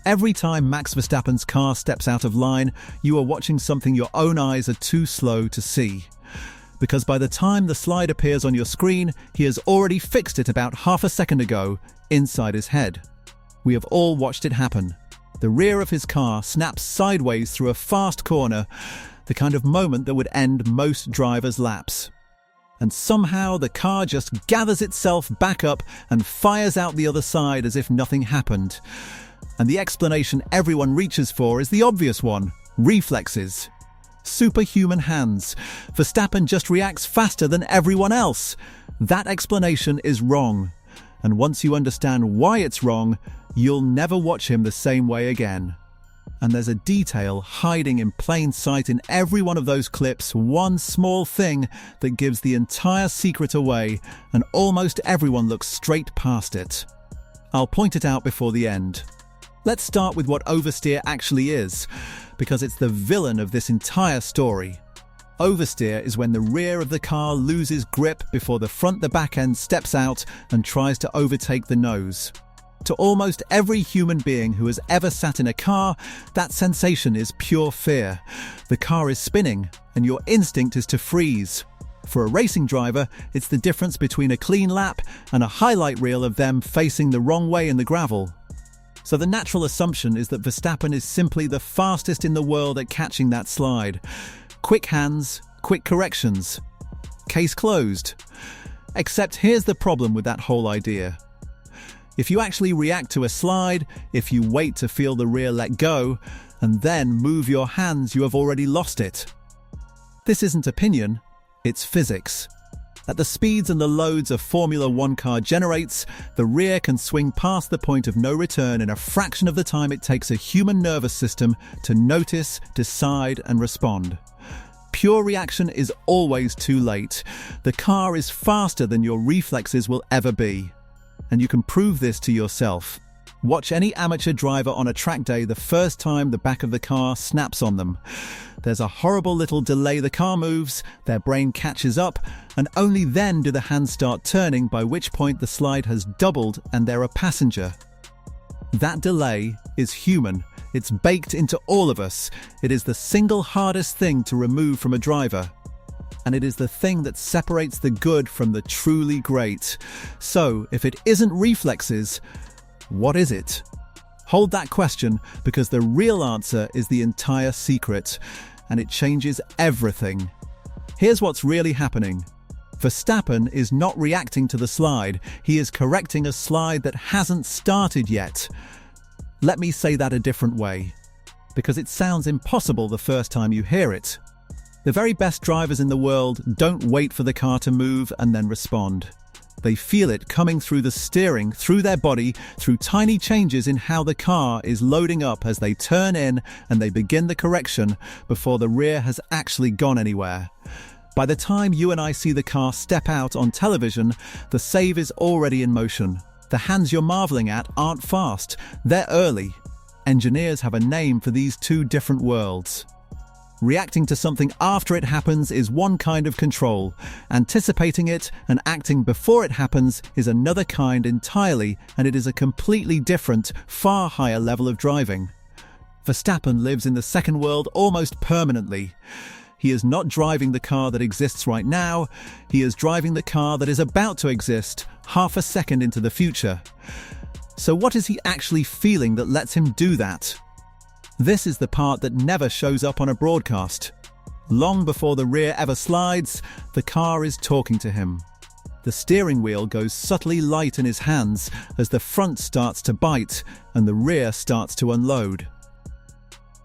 Every time Max Verstappen's car steps out of line, you are watching something your own eyes are too slow to see. Because by the time the slide appears on your screen, he has already fixed it about half a second ago inside his head. We have all watched it happen. The rear of his car snaps sideways through a fast corner, the kind of moment that would end most drivers' laps. And somehow the car just gathers itself back up and fires out the other side as if nothing happened. And the explanation everyone reaches for is the obvious one: reflexes. Superhuman hands. Verstappen just reacts faster than everyone else. That explanation is wrong. And once you understand why it's wrong, you'll never watch him the same way again. And there's a detail hiding in plain sight in every one of those clips, one small thing that gives the entire secret away, and almost everyone looks straight past it. I'll point it out before the end. Let's start with what Oversteer actually is, because it's the villain of this entire story. Oversteer is when the rear of the car loses grip before the back end steps out and tries to overtake the nose. To almost every human being who has ever sat in a car, that sensation is pure fear. The car is spinning, and your instinct is to freeze. For a racing driver, it's the difference between a clean lap and a highlight reel of them facing the wrong way in the gravel. So the natural assumption is that Verstappen is simply the fastest in the world at catching that slide. Quick hands, quick corrections. Case closed. Except here's the problem with that whole idea. If you actually react to a slide, if you wait to feel the rear let go, and then move your hands, you have already lost it. This isn't opinion, it's physics. At the speeds and the loads a Formula One car generates, the rear can swing past the point of no return in a fraction of the time it takes a human nervous system to notice, decide, and respond. Pure reaction is always too late. The car is faster than your reflexes will ever be. And you can prove this to yourself. Watch any amateur driver on a track day the first time the back of the car snaps on them. There's a horrible little delay the car moves, their brain catches up, and only then do the hands start turning, by which point the slide has doubled and they're a passenger. That delay is human. It's baked into all of us. It is the single hardest thing to remove from a driver. And it is the thing that separates the good from the truly great. So, if it isn't reflexes, what is it? Hold that question, because the real answer is the entire secret, and it changes everything. Here's what's really happening. Verstappen is not reacting to the slide, he is correcting a slide that hasn't started yet. Let me say that a different way, because it sounds impossible the first time you hear it. The very best drivers in the world don't wait for the car to move and then respond. They feel it coming through the steering, through their body, through tiny changes in how the car is loading up as they turn in and they begin the correction before the rear has actually gone anywhere. By the time you and I see the car step out on television, the save is already in motion. The hands you're marveling at aren't fast, they're early. Engineers have a name for these two different worlds. Reacting to something after it happens is one kind of control. Anticipating it and acting before it happens is another kind entirely, and it is a completely different, far higher level of driving. Verstappen lives in the second world almost permanently. He is not driving the car that exists right now, he is driving the car that is about to exist half a second into the future. So what is he actually feeling that lets him do that? This is the part that never shows up on a broadcast. Long before the rear ever slides, the car is talking to him. The steering wheel goes subtly light in his hands as the front starts to bite and the rear starts to unload.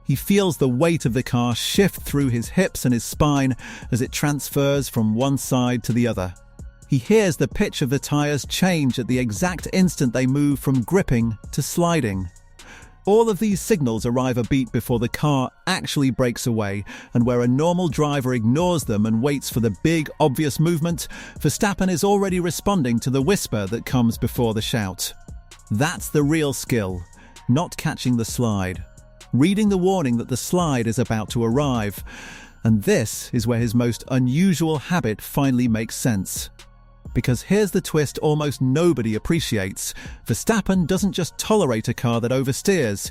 He feels the weight of the car shift through his hips and his spine as it transfers from one side to the other. He hears the pitch of the tires change at the exact instant they move from gripping to sliding. All of these signals arrive a beat before the car actually breaks away, and where a normal driver ignores them and waits for the big, obvious movement, Verstappen is already responding to the whisper that comes before the shout. That's the real skill, not catching the slide. Reading the warning that the slide is about to arrive. And this is where his most unusual habit finally makes sense. Because here's the twist almost nobody appreciates. Verstappen doesn't just tolerate a car that oversteers.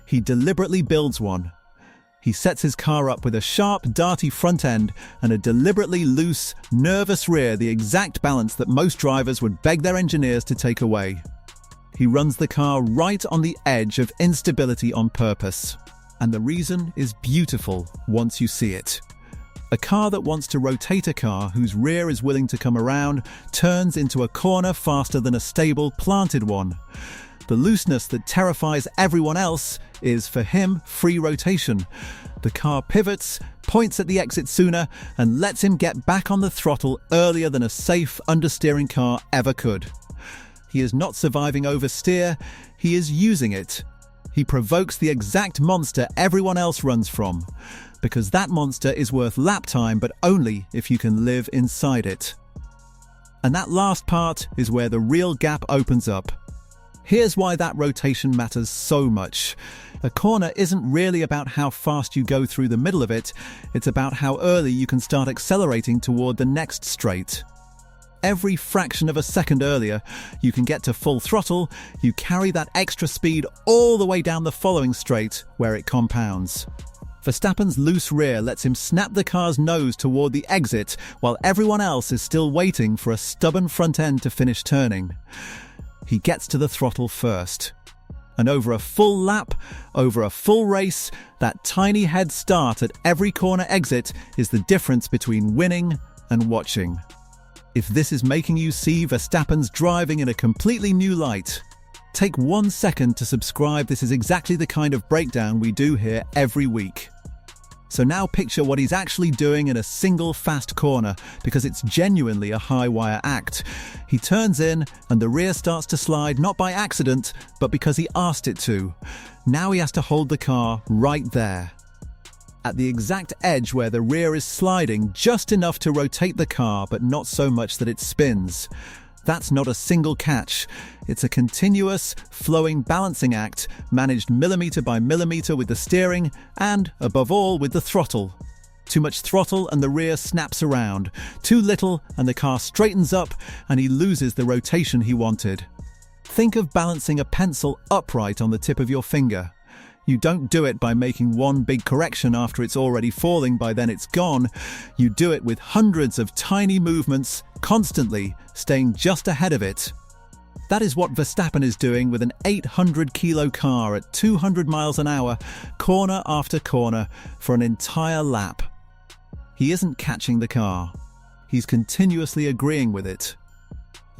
He deliberately builds one. He sets his car up with a sharp, darty front end and a deliberately loose, nervous rear, the exact balance that most drivers would beg their engineers to take away. He runs the car right on the edge of instability on purpose. And the reason is beautiful once you see it. A car that wants to rotate a car whose rear is willing to come around turns into a corner faster than a stable, planted one. The looseness that terrifies everyone else is, for him, free rotation. The car pivots, points at the exit sooner, and lets him get back on the throttle earlier than a safe, understeering car ever could. He is not surviving oversteer, he is using it. He provokes the exact monster everyone else runs from, because that monster is worth lap time, but only if you can live inside it. And that last part is where the real gap opens up. Here's why that rotation matters so much. A corner isn't really about how fast you go through the middle of it, it's about how early you can start accelerating toward the next straight. Every fraction of a second earlier, you can get to full throttle, you carry that extra speed all the way down the following straight, where it compounds. Verstappen's loose rear lets him snap the car's nose toward the exit, while everyone else is still waiting for a stubborn front end to finish turning. He gets to the throttle first. And over a full lap, over a full race, that tiny head start at every corner exit is the difference between winning and watching. If this is making you see Verstappen's driving in a completely new light, take 1 second to subscribe. This is exactly the kind of breakdown we do here every week. So now picture what he's actually doing in a single fast corner, because it's genuinely a high-wire act. He turns in and the rear starts to slide, not by accident, but because he asked it to. Now he has to hold the car right there, at the exact edge where the rear is sliding, just enough to rotate the car, but not so much that it spins. That's not a single catch. It's a continuous, flowing balancing act, managed millimeter by millimeter with the steering and, above all, with the throttle. Too much throttle and the rear snaps around. Too little and the car straightens up and he loses the rotation he wanted. Think of balancing a pencil upright on the tip of your finger. You don't do it by making one big correction after it's already falling, by then it's gone. You do it with hundreds of tiny movements, constantly staying just ahead of it. That is what Verstappen is doing with an 800-kilo car at 200 miles an hour, corner after corner, for an entire lap. He isn't catching the car. He's continuously agreeing with it.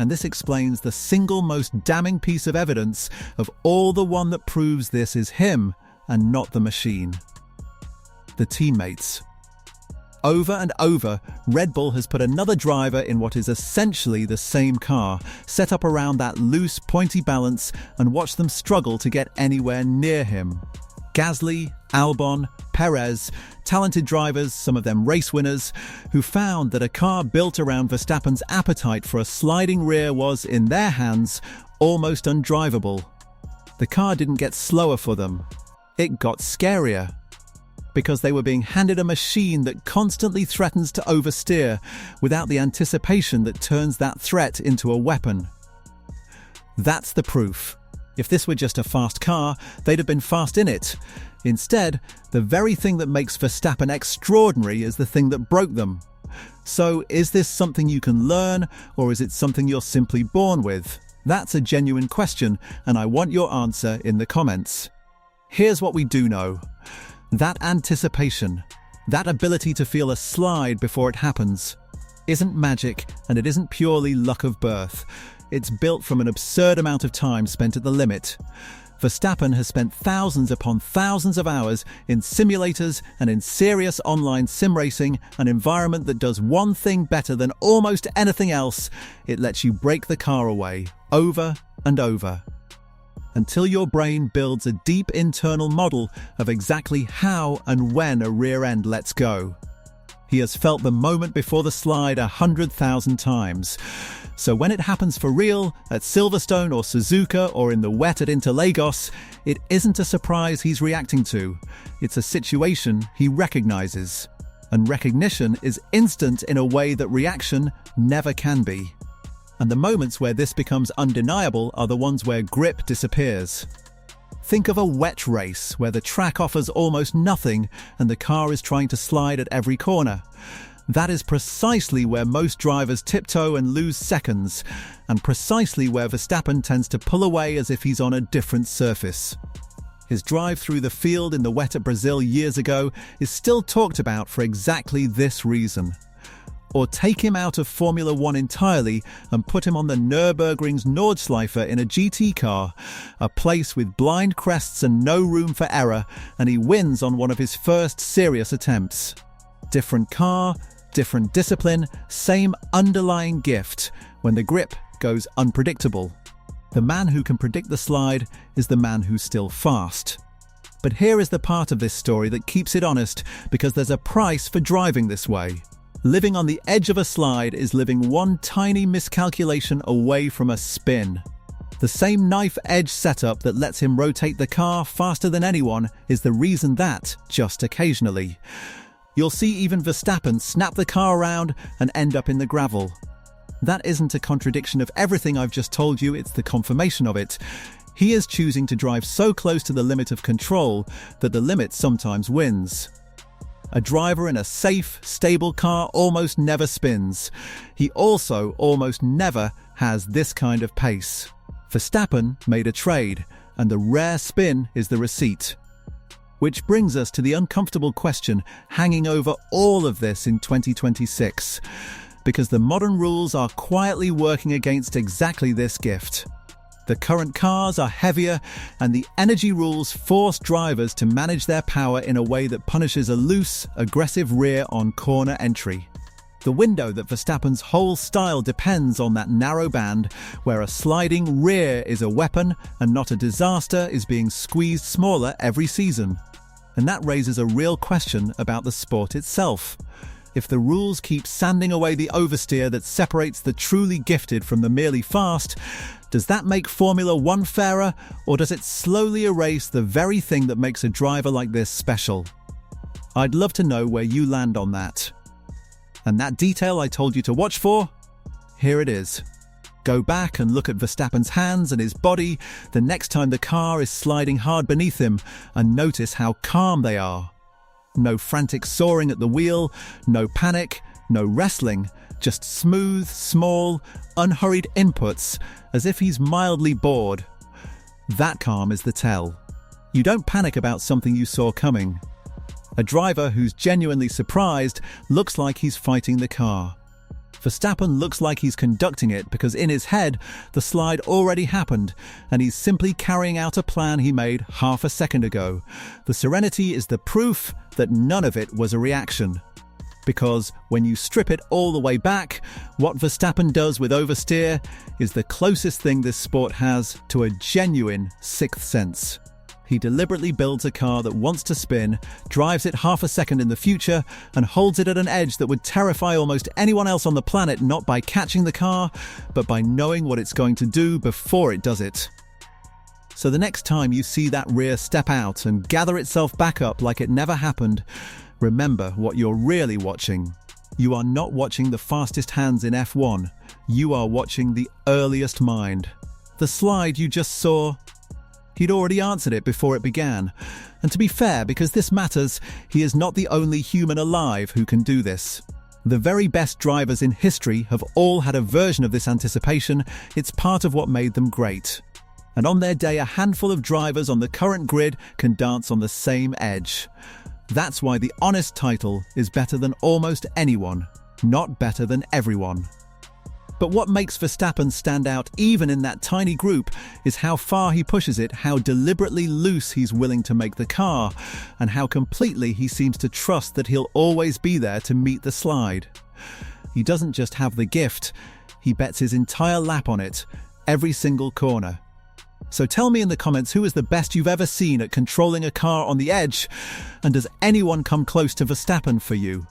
And this explains the single most damning piece of evidence of all, the one that proves this is him and not the machine. The teammates. Over and over, Red Bull has put another driver in what is essentially the same car, set up around that loose, pointy balance, and watched them struggle to get anywhere near him. Gasly, Albon, Perez, talented drivers, some of them race winners, who found that a car built around Verstappen's appetite for a sliding rear was, in their hands, almost undrivable. The car didn't get slower for them. It got scarier. Because they were being handed a machine that constantly threatens to oversteer without the anticipation that turns that threat into a weapon. That's the proof. If this were just a fast car, they'd have been fast in it. Instead, the very thing that makes Verstappen extraordinary is the thing that broke them. So, is this something you can learn, or is it something you're simply born with? That's a genuine question, and I want your answer in the comments. Here's what we do know. That anticipation, that ability to feel a slide before it happens, isn't magic, and it isn't purely luck of birth. It's built from an absurd amount of time spent at the limit. Verstappen has spent thousands upon thousands of hours in simulators and in serious online sim racing, an environment that does one thing better than almost anything else. It lets you break the car away, over and over, until your brain builds a deep internal model of exactly how and when a rear end lets go. He has felt the moment before the slide 100,000 times. So when it happens for real, at Silverstone or Suzuka or in the wet at Interlagos, it isn't a surprise he's reacting to. It's a situation he recognizes. And recognition is instant in a way that reaction never can be. And the moments where this becomes undeniable are the ones where grip disappears. Think of a wet race where the track offers almost nothing and the car is trying to slide at every corner. That is precisely where most drivers tiptoe and lose seconds, and precisely where Verstappen tends to pull away as if he's on a different surface. His drive through the field in the wet at Brazil years ago is still talked about for exactly this reason. Or take him out of Formula One entirely and put him on the Nürburgring's Nordschleife in a GT car, a place with blind crests and no room for error, and he wins on one of his first serious attempts. Different car, different discipline, same underlying gift when the grip goes unpredictable. The man who can predict the slide is the man who's still fast. But here is the part of this story that keeps it honest, because there's a price for driving this way. Living on the edge of a slide is living one tiny miscalculation away from a spin. The same knife-edge setup that lets him rotate the car faster than anyone is the reason that, just occasionally, you'll see even Verstappen snap the car around and end up in the gravel. That isn't a contradiction of everything I've just told you, it's the confirmation of it. He is choosing to drive so close to the limit of control that the limit sometimes wins. A driver in a safe, stable car almost never spins. He also almost never has this kind of pace. Verstappen made a trade, and the rare spin is the receipt. Which brings us to the uncomfortable question hanging over all of this in 2026. Because the modern rules are quietly working against exactly this gift. The current cars are heavier, and the energy rules force drivers to manage their power in a way that punishes a loose, aggressive rear on corner entry. The window that Verstappen's whole style depends on that narrow band, where a sliding rear is a weapon and not a disaster, is being squeezed smaller every season. And that raises a real question about the sport itself. If the rules keep sanding away the oversteer that separates the truly gifted from the merely fast, does that make Formula One fairer, or does it slowly erase the very thing that makes a driver like this special? I'd love to know where you land on that. And that detail I told you to watch for? Here it is. Go back and look at Verstappen's hands and his body the next time the car is sliding hard beneath him, and notice how calm they are. No frantic soaring at the wheel, no panic, no wrestling, just smooth, small, unhurried inputs, as if he's mildly bored. That calm is the tell. You don't panic about something you saw coming. A driver who's genuinely surprised looks like he's fighting the car. Verstappen looks like he's conducting it because in his head, the slide already happened, and he's simply carrying out a plan he made half a second ago. The serenity is the proof that none of it was a reaction. Because when you strip it all the way back, what Verstappen does with Oversteer is the closest thing this sport has to a genuine sixth sense. He deliberately builds a car that wants to spin, drives it half a second in the future, and holds it at an edge that would terrify almost anyone else on the planet, not by catching the car, but by knowing what it's going to do before it does it. So the next time you see that rear step out and gather itself back up like it never happened, remember what you're really watching. You are not watching the fastest hands in F1. You are watching the earliest mind. The slide you just saw, he'd already answered it before it began. And to be fair, because this matters, he is not the only human alive who can do this. The very best drivers in history have all had a version of this anticipation. It's part of what made them great. And on their day, a handful of drivers on the current grid can dance on the same edge. That's why the honest title is better than almost anyone, not better than everyone. But what makes Verstappen stand out even in that tiny group is how far he pushes it, how deliberately loose he's willing to make the car, and how completely he seems to trust that he'll always be there to meet the slide. He doesn't just have the gift, he bets his entire lap on it, every single corner. So tell me in the comments who is the best you've ever seen at controlling a car on the edge, and does anyone come close to Verstappen for you?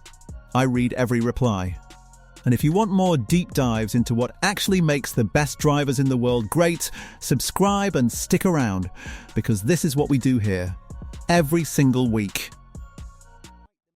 I read every reply. And if you want more deep dives into what actually makes the best drivers in the world great, subscribe and stick around, because this is what we do here, every single week.